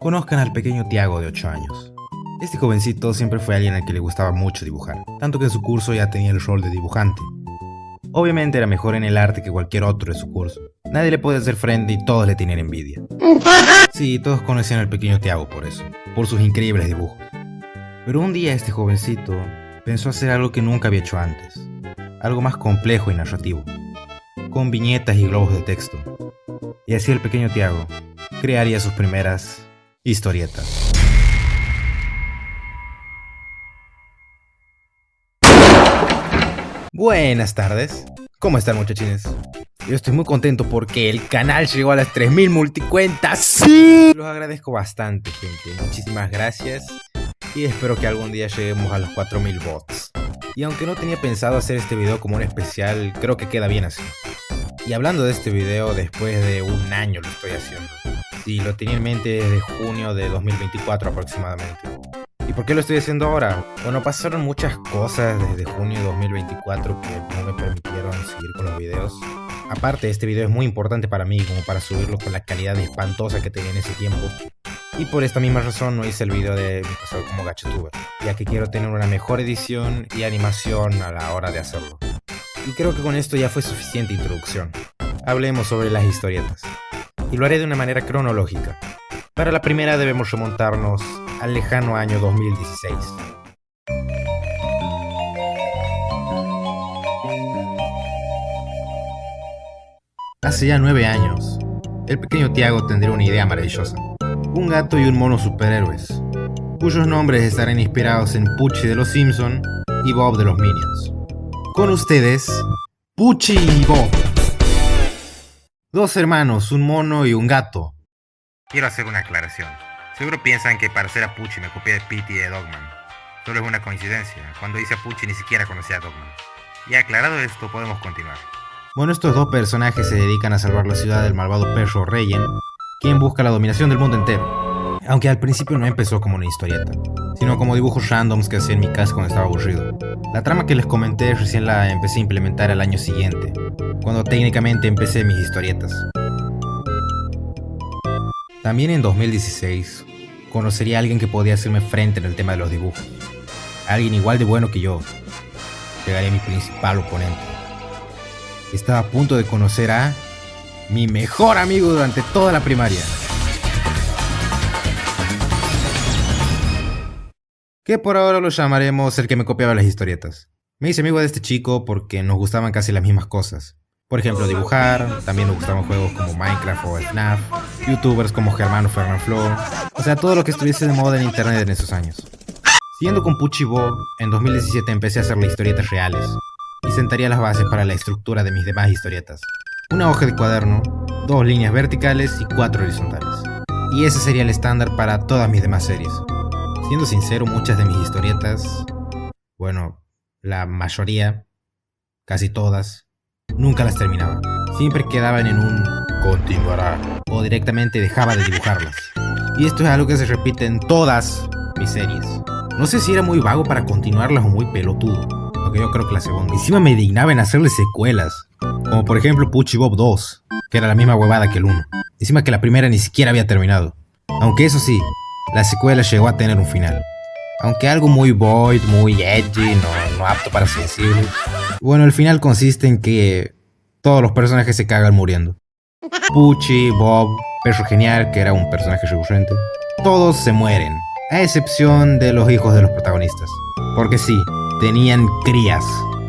Conozcan al pequeño Tiago de 8 años. Este jovencito siempre fue alguien al que le gustaba mucho dibujar, tanto que en su curso ya tenía el rol de dibujante. Obviamente era mejor en el arte que cualquier otro de su curso. Nadie le podía hacer frente y todos le tenían envidia. Sí, todos conocían al pequeño Tiago por eso, por sus increíbles dibujos. Pero un día este jovencito pensó hacer algo que nunca había hecho antes, algo más complejo y narrativo, con viñetas y globos de texto. Y así el pequeño Tiago crearía sus primeras historietas. Buenas tardes, ¿cómo están, muchachines? Yo estoy muy contento porque el canal llegó a las 3000 multicuentas. ¡Sí! Los agradezco bastante, gente, muchísimas gracias. Y espero que algún día lleguemos a los 4000 bots. Y aunque no tenía pensado hacer este video como un especial, creo que queda bien así. Y hablando de este video, después de un año lo estoy haciendo. Sí, lo tenía en mente desde junio de 2024 aproximadamente. ¿Y por qué lo estoy haciendo ahora? Bueno, pasaron muchas cosas desde junio de 2024 que no me permitieron seguir con los videos. Aparte, este video es muy importante para mí, como para subirlo con la calidad espantosa que tenía en ese tiempo. Y por esta misma razón no hice el video de mi pasado como gachotuber, ya que quiero tener una mejor edición y animación a la hora de hacerlo. Y creo que con esto ya fue suficiente introducción. Hablemos sobre las historietas. Y lo haré de una manera cronológica. Para la primera debemos remontarnos al lejano año 2016. Hace ya 9 años, el pequeño Tiago tendría una idea maravillosa. Un gato y un mono superhéroes, cuyos nombres estarán inspirados en Pucci de los Simpson y Bob de los Minions. Con ustedes, Pucci y Bob. Dos hermanos, un mono y un gato. Quiero hacer una aclaración. Seguro piensan que para hacer a Pucci me copié de Pete y de Dogman. Solo es una coincidencia. Cuando hice a Pucci ni siquiera conocía a Dogman. Y aclarado esto, podemos continuar. Bueno, estos dos personajes se dedican a salvar la ciudad del malvado perro Rayen, quien busca la dominación del mundo entero. Aunque al principio no empezó como una historieta, sino como dibujos randoms que hacía en mi casa cuando estaba aburrido. La trama que les comenté recién la empecé a implementar al año siguiente, cuando técnicamente empecé mis historietas. También en 2016 conocería a alguien que podía hacerme frente en el tema de los dibujos. Alguien igual de bueno que yo. Llegaría a mi principal oponente. Estaba a punto de conocer a mi mejor amigo durante toda la primaria. Que por ahora lo llamaremos el que me copiaba las historietas. Me hice amigo de este chico porque nos gustaban casi las mismas cosas. Por ejemplo, dibujar, también nos gustaban juegos como Minecraft o FNAF, youtubers como Germano Fernanfloo, o sea, todo lo que estuviese de moda en internet en esos años. Siguiendo con Pucci y Bob, en 2017 empecé a hacerle historietas reales, y sentaría las bases para la estructura de mis demás historietas. Una hoja de cuaderno, 2 líneas verticales y 4 horizontales. Y ese sería el estándar para todas mis demás series. Siendo sincero, muchas de mis historietas, bueno, la mayoría, casi todas, nunca las terminaba. Siempre quedaban en un continuará o directamente dejaba de dibujarlas. Y esto es algo que se repite en todas mis series. No sé si era muy vago para continuarlas o muy pelotudo, aunque yo creo que la segunda. Encima me dignaba en hacerle secuelas, como por ejemplo Pucci Bob 2, que era la misma huevada que el 1. Encima que la primera ni siquiera había terminado. Aunque eso sí, la secuela llegó a tener un final. Aunque algo muy void, muy edgy, no apto para sensibles. Bueno, el final consiste en que todos los personajes se cagan muriendo. Pucci, Bob, Perro Genial, que era un personaje recurrente. Todos se mueren, a excepción de los hijos de los protagonistas. Porque sí, tenían crías.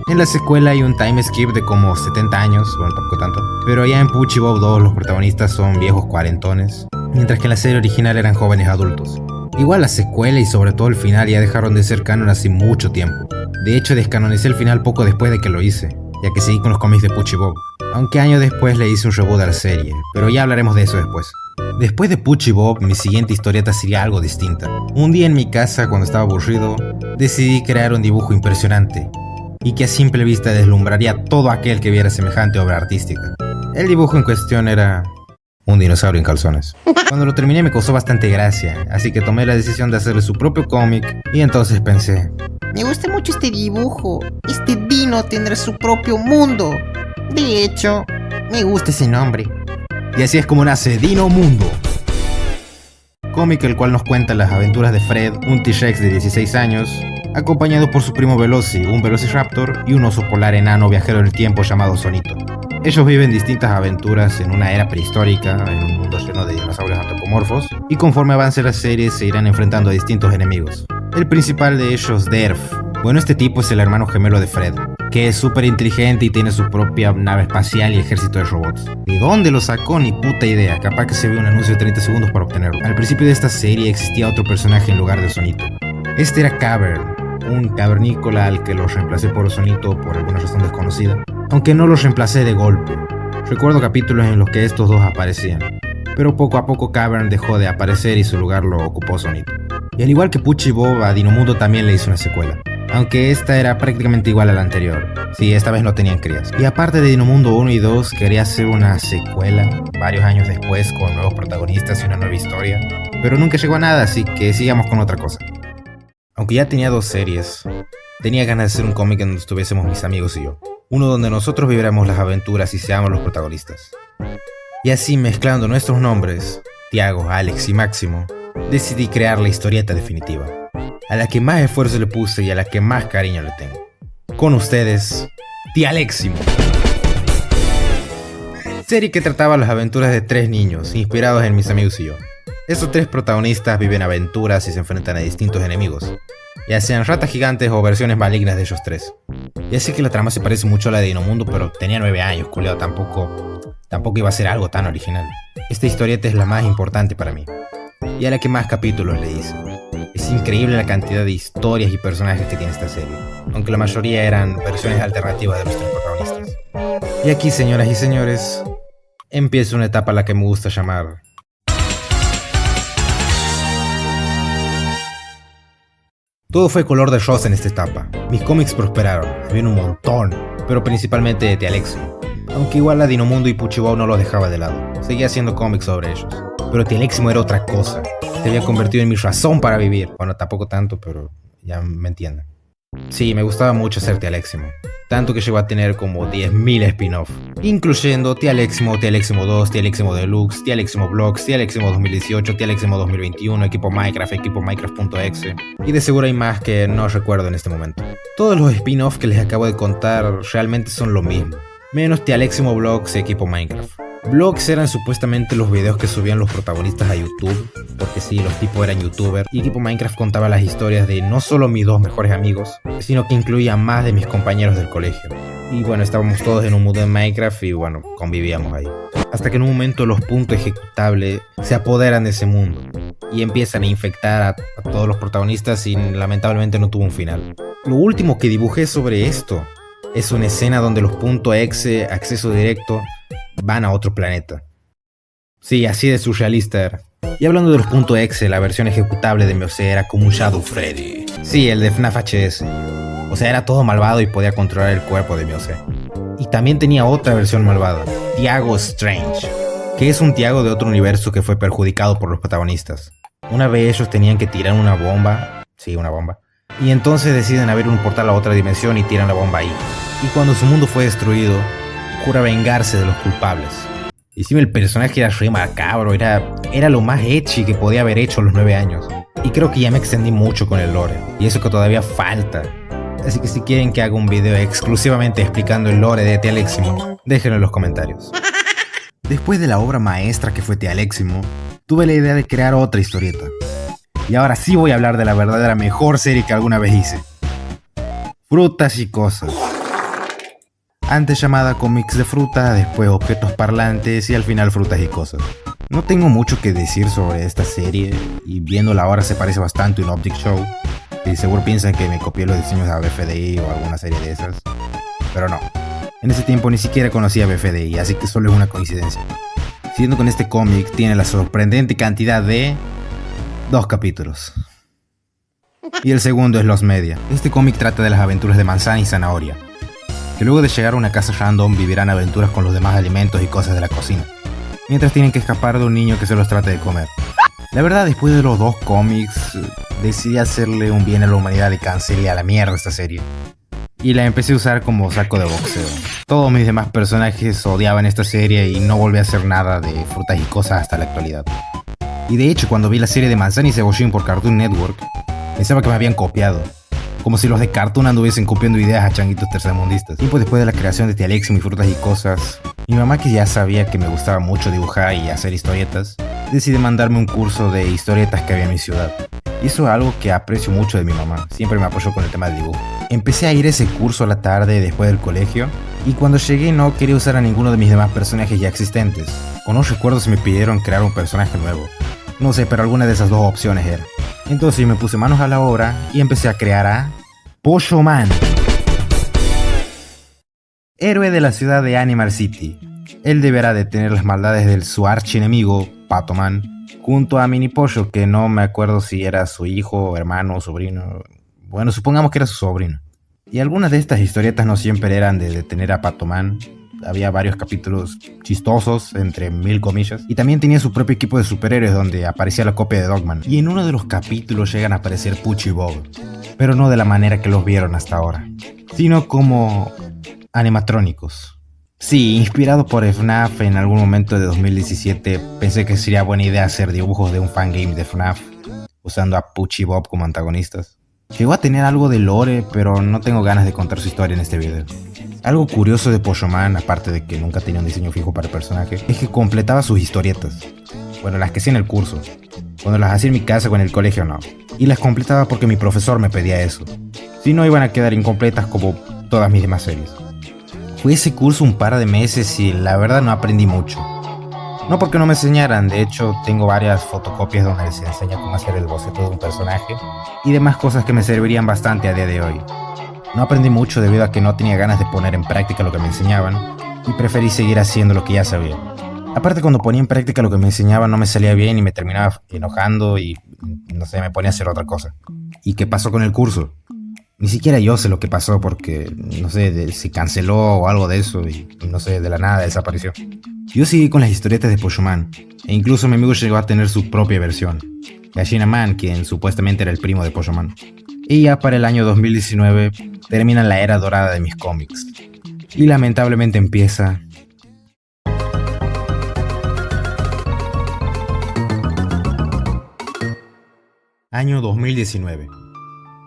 En la secuela hay un time skip de como 70 años, bueno, tampoco tanto. Pero ya en Pucci Bob 2 los protagonistas son viejos cuarentones, mientras que en la serie original eran jóvenes adultos. Igual la secuela y sobre todo el final ya dejaron de ser canon hace mucho tiempo. De hecho, descanonicé el final poco después de que lo hice, ya que seguí con los cómics de Pucci Bob. Aunque años después le hice un reboot a la serie, pero ya hablaremos de eso después. Después de Pucci Bob, mi siguiente historieta sería algo distinta. Un día en mi casa, cuando estaba aburrido, decidí crear un dibujo impresionante, y que a simple vista deslumbraría a todo aquel que viera semejante obra artística. El dibujo en cuestión era un dinosaurio en calzones. Cuando lo terminé me causó bastante gracia, así que tomé la decisión de hacerle su propio cómic, y entonces pensé: me gusta mucho este dibujo, este dino tendrá su propio mundo. De hecho, me gusta ese nombre. Y así es como nace Dino Mundo. cómic el cual nos cuenta las aventuras de Fred, un T-Rex de 16 años, acompañado por su primo Veloci, un Velociraptor, y un oso polar enano viajero en el tiempo llamado Sonito. Ellos viven distintas aventuras en una era prehistórica, en un mundo lleno de dinosaurios antropomorfos, y conforme avance la serie se irán enfrentando a distintos enemigos. El principal de ellos, Derf. Bueno, este tipo es el hermano gemelo de Fred, que es súper inteligente y tiene su propia nave espacial y ejército de robots. ¿De dónde lo sacó? Ni puta idea, capaz que se ve un anuncio de 30 segundos para obtenerlo. Al principio de esta serie existía otro personaje en lugar de Sonito. Este era Cavern, un cavernícola al que lo reemplacé por Sonito por alguna razón desconocida, aunque no los reemplacé de golpe. Recuerdo capítulos en los que estos dos aparecían, pero poco a poco Cavern dejó de aparecer y su lugar lo ocupó Sonito. Y al igual que Pucci Bob, a Dinomundo también le hizo una secuela, aunque esta era prácticamente igual a la anterior. Sí, esta vez no tenían crías. Y aparte de Dinomundo 1 y 2, quería hacer una secuela varios años después con nuevos protagonistas y una nueva historia, pero nunca llegó a nada, así que sigamos con otra cosa. Aunque ya tenía 2 series, tenía ganas de hacer un cómic en donde estuviésemos mis amigos y yo. Uno donde nosotros viviéramos las aventuras y seamos los protagonistas. Y así, mezclando nuestros nombres, Tiago, Alex y Máximo, decidí crear la historieta definitiva, a la que más esfuerzo le puse y a la que más cariño le tengo. Con ustedes, Tialéximo. Serie que trataba las aventuras de 3 niños, inspirados en mis amigos y yo. Estos 3 protagonistas viven aventuras y se enfrentan a distintos enemigos, ya sean ratas gigantes o versiones malignas de ellos 3. Ya sé que la trama se parece mucho a la de Dinomundo, pero tenía 9 años, culeo, tampoco iba a ser algo tan original. Esta historieta es la más importante para mí, y a la que más capítulos le hice. Es increíble la cantidad de historias y personajes que tiene esta serie, aunque la mayoría eran versiones alternativas de los 3 protagonistas. Y aquí, señoras y señores, empieza una etapa a la que me gusta llamar todo fue color de rosa en esta etapa. Mis cómics prosperaron, había un montón, pero principalmente de Tialéximo. Aunque igual a Dinomundo y Pucci Bob no los dejaba de lado, seguía haciendo cómics sobre ellos. Pero Tialéximo era otra cosa, se había convertido en mi razón para vivir. Bueno, tampoco tanto, pero ya me entienden. Sí, me gustaba mucho ser Tialéximo, tanto que llegó a tener como 10.000 spin-off, incluyendo Tialéximo, Tialéximo 2, Tialéximo Deluxe, Tialéximo Blogs, Tialéximo 2018, Tialéximo 2021, Equipo Minecraft.exe, y de seguro hay más que no recuerdo en este momento. Todos los spin-off que les acabo de contar realmente son lo mismo, menos Tialéximo Blogs y Equipo Minecraft. Blogs eran supuestamente los videos que subían los protagonistas a YouTube, porque sí, los tipos eran youtubers, y Equipo Minecraft contaba las historias de no solo mis 2 mejores amigos, sino que incluía más de mis compañeros del colegio. Y bueno, estábamos todos en un mundo de Minecraft y bueno, convivíamos ahí. Hasta que en un momento los puntos ejecutables se apoderan de ese mundo y empiezan a infectar a todos los protagonistas y lamentablemente no tuvo un final. Lo último que dibujé sobre esto es una escena donde los .exe, acceso directo, van a otro planeta. Sí, así de surrealista era. Y hablando de los .exe, la versión ejecutable de MeowC era como un Shadow Freddy. Sí, el de FNAF HS. O sea, era todo malvado y podía controlar el cuerpo de MeowC. Y también tenía otra versión malvada, Tiago Strange, que es un Tiago de otro universo que fue perjudicado por los protagonistas. Una vez ellos tenían que tirar una bomba, sí, una bomba, y entonces deciden abrir un portal a otra dimensión y tiran la bomba ahí. Y cuando su mundo fue destruido, jura vengarse de los culpables. Y encima el personaje era re macabro, era lo más ecchi que podía haber hecho a los 9 años. Y creo que ya me extendí mucho con el lore, y eso que todavía falta. Así que si quieren que haga un video exclusivamente explicando el lore de Tialéximo, déjenlo en los comentarios. Después de la obra maestra que fue Tialéximo, tuve la idea de crear otra historieta. Y ahora sí voy a hablar de la verdadera mejor serie que alguna vez hice. Frutas y Cosas. Antes llamada Cómics de Fruta, después Objetos Parlantes y al final Frutas y Cosas. No tengo mucho que decir sobre esta serie, y viéndola ahora se parece bastante a un Optic Show, y seguro piensan que me copié los diseños a BFDI o alguna serie de esas, pero no. En ese tiempo ni siquiera conocía a BFDI, así que solo es una coincidencia. Siguiendo con este cómic, tiene la sorprendente cantidad de 2 capítulos. Y el segundo es Los Media. Este cómic trata de las aventuras de Manzana y Zanahoria, que luego de llegar a una casa random vivirán aventuras con los demás alimentos y cosas de la cocina, mientras tienen que escapar de un niño que se los trata de comer. La verdad, después de los 2 cómics, decidí hacerle un bien a la humanidad y cancelé a la mierda esta serie. Y la empecé a usar como saco de boxeo. Todos mis demás personajes odiaban esta serie y no volví a hacer nada de Frutas y Cosas hasta la actualidad. Y de hecho, cuando vi la serie de Manzana y Cebollín por Cartoon Network, pensaba que me habían copiado. Como si los de Cartoon anduviesen copiando ideas a changuitos tercermundistas. Tiempo después de la creación de Tía Alexi, mis frutas y cosas, mi mamá, que ya sabía que me gustaba mucho dibujar y hacer historietas, decide mandarme un curso de historietas que había en mi ciudad. Y eso es algo que aprecio mucho de mi mamá, siempre me apoyó con el tema del dibujo. Empecé a ir a ese curso a la tarde después del colegio, y cuando llegué no quería usar a ninguno de mis demás personajes ya existentes. O no recuerdo si me pidieron crear un personaje nuevo. No sé, pero alguna de esas dos opciones era. Entonces me puse manos a la obra y empecé a crear a Pollo Man, héroe de la ciudad de Animal City. Él deberá detener las maldades de su archienemigo, Pato Man, junto a Mini Pollo, que no me acuerdo si era su hijo, hermano o sobrino. Bueno, supongamos que era su sobrino. Y algunas de estas historietas no siempre eran de detener a Pato Man. Había varios capítulos chistosos, entre 1000 comillas, y también tenía su propio equipo de superhéroes donde aparecía la copia de Dogman. Y en uno de los capítulos llegan a aparecer Pucci y Bob, pero no de la manera que los vieron hasta ahora, sino como animatrónicos. Sí, inspirado por FNAF, en algún momento de 2017 pensé que sería buena idea hacer dibujos de un fangame de FNAF, usando a Pucci y Bob como antagonistas. Llegó a tener algo de lore, pero no tengo ganas de contar su historia en este video. Algo curioso de Pollo Man, aparte de que nunca tenía un diseño fijo para el personaje, es que completaba sus historietas. Bueno, las que hacía en el curso. Cuando las hacía en mi casa o en el colegio no. Y las completaba porque mi profesor me pedía eso. Si no, iban a quedar incompletas como todas mis demás series. Fui a ese curso un par de meses y la verdad no aprendí mucho. No porque no me enseñaran, de hecho tengo varias fotocopias donde se enseña cómo hacer el boceto de un personaje y demás cosas que me servirían bastante a día de hoy. No aprendí mucho debido a que no tenía ganas de poner en práctica lo que me enseñaban y preferí seguir haciendo lo que ya sabía. Aparte, cuando ponía en práctica lo que me enseñaban no me salía bien y me terminaba enojando y no sé, me ponía a hacer otra cosa. ¿Y qué pasó con el curso? Ni siquiera yo sé lo que pasó porque, no sé, se canceló o algo de eso y no sé, de la nada desapareció. Yo seguí con las historietas de Pollo Man e incluso mi amigo llegó a tener su propia versión, Gallina Man, quien supuestamente era el primo de Pollo Man. Y ya para el año 2019 termina la era dorada de mis cómics. Y lamentablemente empieza... Año 2019.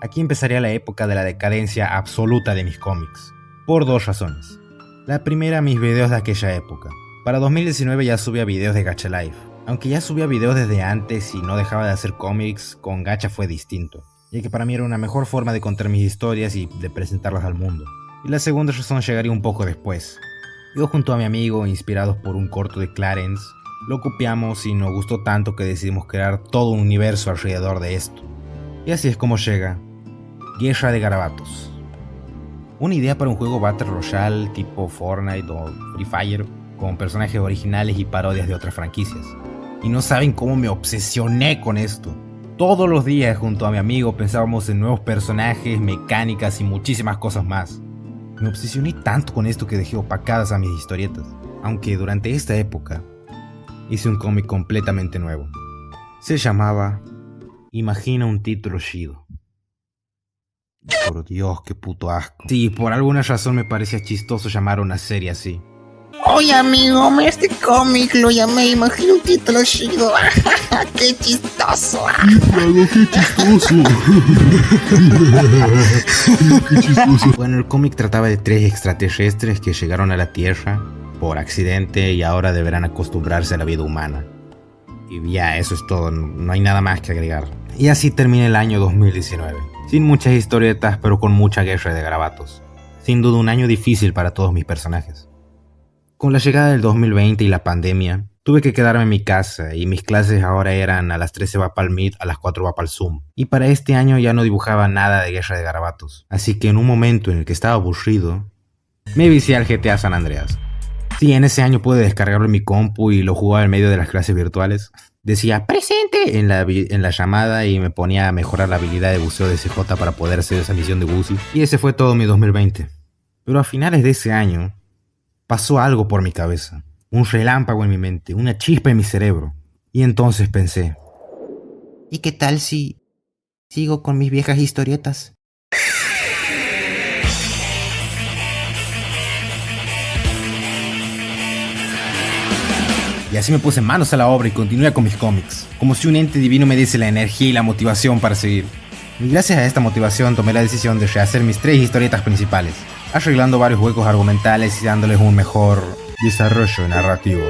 Aquí empezaría la época de la decadencia absoluta de mis cómics, por dos razones. La primera, mis videos de aquella época. Para 2019 ya subía videos de Gacha Life. Aunque ya subía videos desde antes y no dejaba de hacer cómics, con Gacha fue distinto, ya que para mí era una mejor forma de contar mis historias y de presentarlas al mundo. Y la segunda razón llegaría un poco después. Yo junto a mi amigo, inspirados por un corto de Clarence, lo copiamos y nos gustó tanto que decidimos crear todo un universo alrededor de esto. Y así es como llega Guerra de Garabatos. Una idea para un juego Battle Royale tipo Fortnite o Free Fire, con personajes originales y parodias de otras franquicias. Y no saben cómo me obsesioné con esto. Todos los días junto a mi amigo pensábamos en nuevos personajes, mecánicas y muchísimas cosas más. Me obsesioné tanto con esto que dejé opacadas a mis historietas. Aunque durante esta época hice un cómic completamente nuevo. Se llamaba Imagina un título chido. Por Dios, qué puto asco. Sí, por alguna razón me parecía chistoso llamar a una serie así. Oye amigo, este cómic lo llamé Imagina un título chido. ¡Qué chistoso! ¡Qué chistoso! ¡Qué chistoso! Bueno, el cómic trataba de 3 extraterrestres que llegaron a la Tierra por accidente y ahora deberán acostumbrarse a la vida humana. Y ya, eso es todo, no hay nada más que agregar. Y así termina el año 2019. Sin muchas historietas, pero con mucha guerra de garabatos. Sin duda un año difícil para todos mis personajes. Con la llegada del 2020 y la pandemia, tuve que quedarme en mi casa y mis clases ahora eran a las 13 va para el Meet, a las 4 va para el Zoom. Y para este año ya no dibujaba nada de Guerra de Garabatos. Así que en un momento en el que estaba aburrido, me vicié al GTA San Andreas. Sí, en ese año pude descargarlo en mi compu y lo jugaba en medio de las clases virtuales. Decía presente en la llamada y me ponía a mejorar la habilidad de buceo de CJ para poder hacer esa misión de Buzi. Y ese fue todo mi 2020. Pero a finales de ese año pasó algo por mi cabeza. Un relámpago en mi mente, una chispa en mi cerebro. Y entonces pensé, ¿y qué tal si sigo con mis viejas historietas? Y así me puse manos a la obra y continué con mis cómics, como si un ente divino me diese la energía y la motivación para seguir. Y gracias a esta motivación tomé la decisión de rehacer mis 3 historietas principales, arreglando varios huecos argumentales y dándoles un mejor desarrollo narrativo.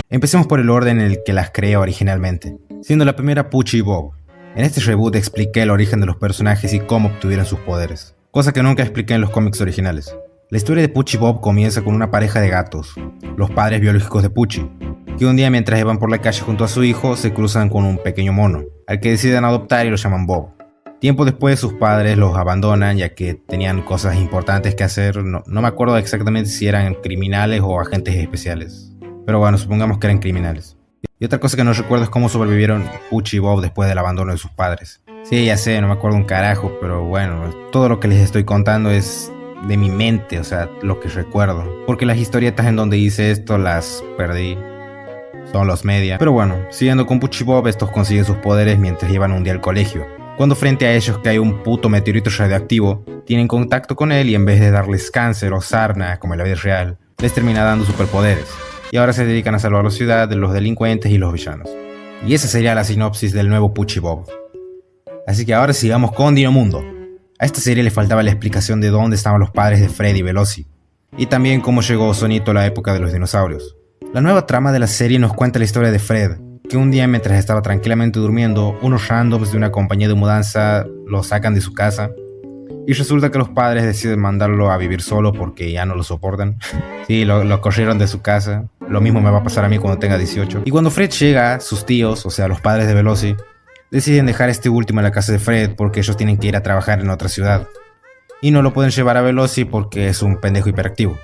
Empecemos por el orden en el que las creé originalmente, siendo la primera Pucci y Bob. En este reboot expliqué el origen de los personajes y cómo obtuvieron sus poderes, cosa que nunca expliqué en los cómics originales. La historia de Pucci y Bob comienza con una pareja de gatos, los padres biológicos de Pucci, que un día mientras iban por la calle junto a su hijo se cruzan con un pequeño mono, al que deciden adoptar y lo llaman Bob. Tiempo después sus padres los abandonan ya que tenían cosas importantes que hacer, no me acuerdo exactamente si eran criminales o agentes especiales, pero bueno, supongamos que eran criminales. Y otra cosa que no recuerdo es cómo sobrevivieron Pucci y Bob después del abandono de sus padres. Sí, ya sé, no me acuerdo un carajo, pero bueno, todo lo que les estoy contando es de mi mente, o sea, lo que recuerdo. Porque las historietas en donde hice esto las perdí. Son los media. Pero bueno, siguiendo con Pucci y Bob, estos consiguen sus poderes mientras llevan un día al colegio. Cuando frente a ellos cae un puto meteorito radioactivo, tienen contacto con él y en vez de darles cáncer o sarna, como en la vida real, les termina dando superpoderes. Y ahora se dedican a salvar la ciudad de los delincuentes y los villanos. Y esa sería la sinopsis del nuevo Pucci y Bob. Así que ahora sigamos con Dinomundo. A esta serie le faltaba la explicación de dónde estaban los padres de Fred y Velocity, y también cómo llegó Sonito a la época de los dinosaurios. La nueva trama de la serie nos cuenta la historia de Fred, que un día mientras estaba tranquilamente durmiendo, unos randoms de una compañía de mudanza lo sacan de su casa, y resulta que los padres deciden mandarlo a vivir solo porque ya no lo soportan. Sí, lo corrieron de su casa, lo mismo me va a pasar a mí cuando tenga 18. Y cuando Fred llega, sus tíos, o sea los padres de Velocity, deciden dejar a este último en la casa de Fred porque ellos tienen que ir a trabajar en otra ciudad. Y no lo pueden llevar a Velocity porque es un pendejo hiperactivo.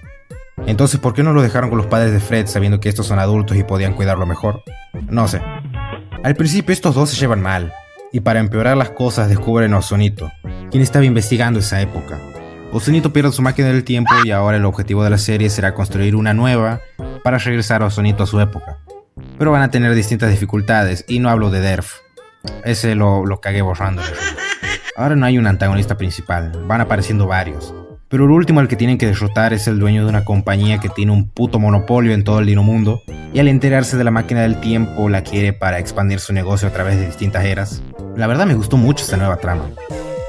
Entonces, ¿por qué no lo dejaron con los padres de Fred sabiendo que estos son adultos y podían cuidarlo mejor? No sé. Al principio estos dos se llevan mal, y para empeorar las cosas descubren a Ozonito, quien estaba investigando esa época. Ozonito pierde su máquina del tiempo y ahora el objetivo de la serie será construir una nueva para regresar a Ozonito a su época. Pero van a tener distintas dificultades, y no hablo de Derf. Ese lo cagué borrando. Ahora no hay un antagonista principal, van apareciendo varios. Pero el último al que tienen que derrotar es el dueño de una compañía que tiene un puto monopolio en todo el Dinomundo, y al enterarse de la máquina del tiempo la quiere para expandir su negocio a través de distintas eras. La verdad me gustó mucho esta nueva trama.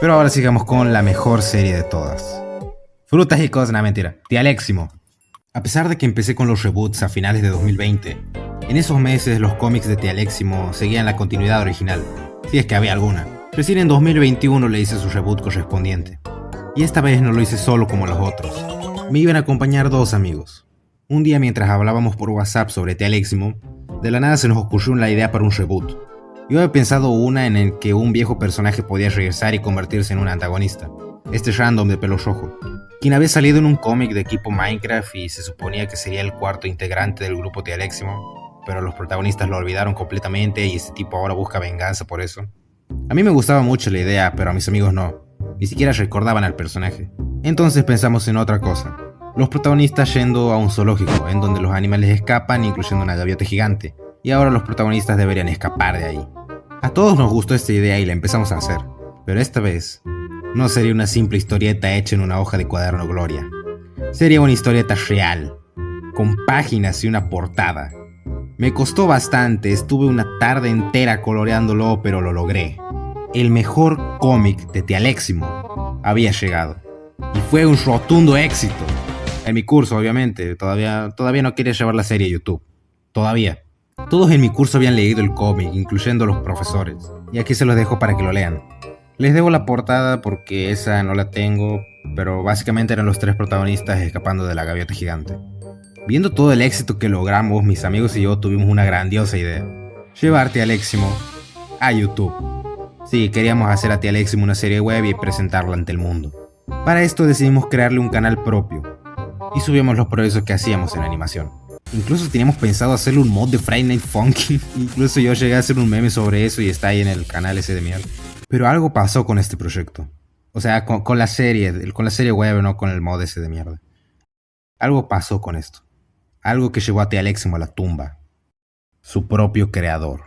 Pero ahora sigamos con la mejor serie de todas. Frutas y cosas, no, mentira. Tialeximo. A pesar de que empecé con los reboots a finales de 2020, en esos meses los cómics de Tialeximo seguían la continuidad original, si es que había alguna. Recién en 2021 le hice su reboot correspondiente. Y esta vez no lo hice solo como los otros. Me iban a acompañar 2 amigos. Un día mientras hablábamos por WhatsApp sobre Tialeximo, de la nada se nos ocurrió la idea para un reboot. Yo había pensado una en el que un viejo personaje podía regresar y convertirse en un antagonista. Este random de pelo rojo, quien había salido en un cómic de equipo Minecraft y se suponía que sería el 4º integrante del grupo Tialeximo, pero los protagonistas lo olvidaron completamente y este tipo ahora busca venganza por eso. A mí me gustaba mucho la idea, pero a mis amigos no. Ni siquiera recordaban al personaje. Entonces pensamos en otra cosa. Los protagonistas yendo a un zoológico, en donde los animales escapan, incluyendo una gaviota gigante. Y ahora los protagonistas deberían escapar de ahí. A todos nos gustó esta idea y la empezamos a hacer. Pero esta vez, no sería una simple historieta hecha en una hoja de cuaderno Gloria. Sería una historieta real, con páginas y una portada. Me costó bastante, estuve una tarde entera coloreándolo, pero lo logré. El mejor cómic de Tialeximo había llegado. Y fue un rotundo éxito. En mi curso, obviamente, todavía no quería llevar la serie a YouTube. Todavía. Todos en mi curso habían leído el cómic, incluyendo los profesores. Y aquí se los dejo para que lo lean. Les debo la portada porque esa no la tengo, pero básicamente eran los 3 protagonistas escapando de la gaviota gigante. Viendo todo el éxito que logramos, mis amigos y yo tuvimos una grandiosa idea. Llevar Tialeximo a YouTube. Sí, queríamos hacer a Tialeximo una serie web y presentarla ante el mundo. Para esto decidimos crearle un canal propio y subíamos los progresos que hacíamos en animación. Incluso teníamos pensado hacerle un mod de Friday Night Funkin'. Incluso yo llegué a hacer un meme sobre eso y está ahí en el canal ese de mierda. Pero algo pasó con este proyecto. O sea, con la serie web, no con el mod ese de mierda. Algo pasó con esto. Algo que llevó a Tialeximo a la tumba. Su propio creador.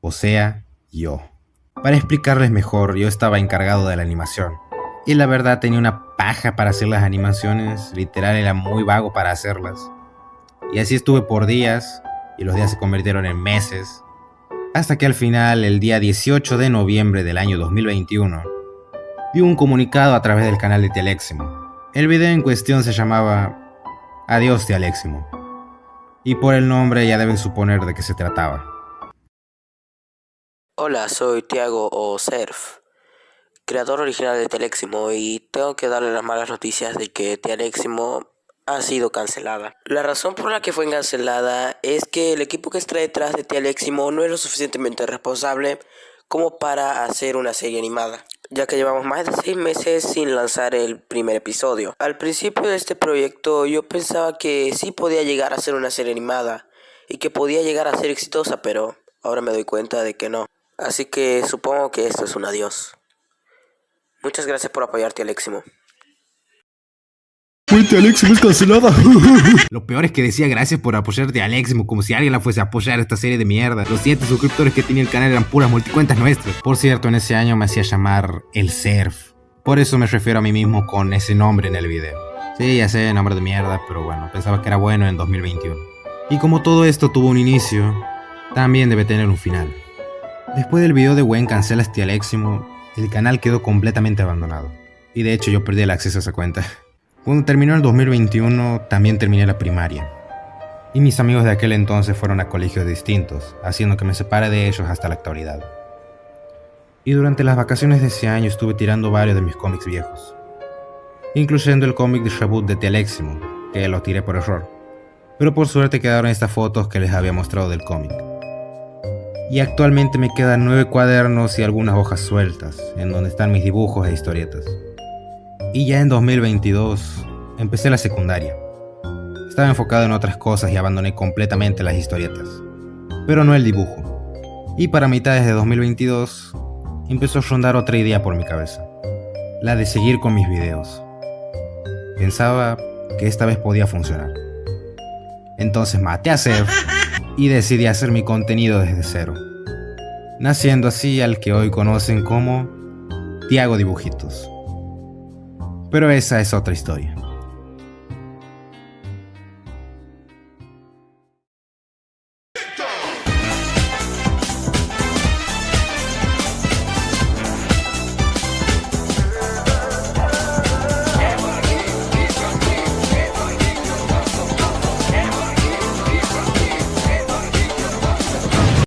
O sea, yo. Para explicarles mejor, yo estaba encargado de la animación. Y la verdad tenía una paja para hacer las animaciones. Literal era muy vago para hacerlas. Y así estuve por días, y los días se convirtieron en meses, hasta que al final, el día 18 de noviembre del año 2021, vi un comunicado a través del canal de Tialeximo. El video en cuestión se llamaba Adiós Tialeximo, y por el nombre ya deben suponer de qué se trataba. Hola, soy Tiago o Surf, creador original de Tialeximo, y tengo que darle las malas noticias de que Tialeximo ha sido cancelada. La razón por la que fue cancelada es que el equipo que está detrás de Tialeximo no es lo suficientemente responsable como para hacer una serie animada, ya que llevamos más de 6 meses sin lanzar el primer episodio. Al principio de este proyecto yo pensaba que sí podía llegar a ser una serie animada y que podía llegar a ser exitosa, pero ahora me doy cuenta de que no. Así que supongo que esto es un adiós. Muchas gracias por apoyar Tialeximo. Tialeximo es cancelada. Lo peor es que decía gracias por apoyar Tialeximo, como si alguien la fuese a apoyar esta serie de mierda. Los 7 suscriptores que tenía el canal eran puras multicuentas nuestras. Por cierto, en ese año me hacía llamar el Surf. Por eso me refiero a mí mismo con ese nombre en el video. Sí, ya sé, nombre de mierda, pero bueno, pensaba que era bueno en 2021. Y como todo esto tuvo un inicio, también debe tener un final. Después del video de Gwen cancelas Tialeximo, el canal quedó completamente abandonado. Y de hecho yo perdí el acceso a esa cuenta. Cuando terminó el 2021, también terminé la primaria. Y mis amigos de aquel entonces fueron a colegios distintos, haciendo que me separe de ellos hasta la actualidad. Y durante las vacaciones de ese año estuve tirando varios de mis cómics viejos, incluyendo el cómic de reboot de Tialeximo, que lo tiré por error. Pero por suerte quedaron estas fotos que les había mostrado del cómic. Y actualmente me quedan 9 cuadernos y algunas hojas sueltas, en donde están mis dibujos e historietas. Y ya en 2022 empecé la secundaria. Estaba enfocado en otras cosas y abandoné completamente las historietas, pero no el dibujo. Y para mitades de 2022 empezó a rondar otra idea por mi cabeza, la de seguir con mis videos. Pensaba que esta vez podía funcionar. Entonces maté a Surf y decidí hacer mi contenido desde cero, naciendo así al que hoy conocen como Tiago Dibujitos. Pero esa es otra historia.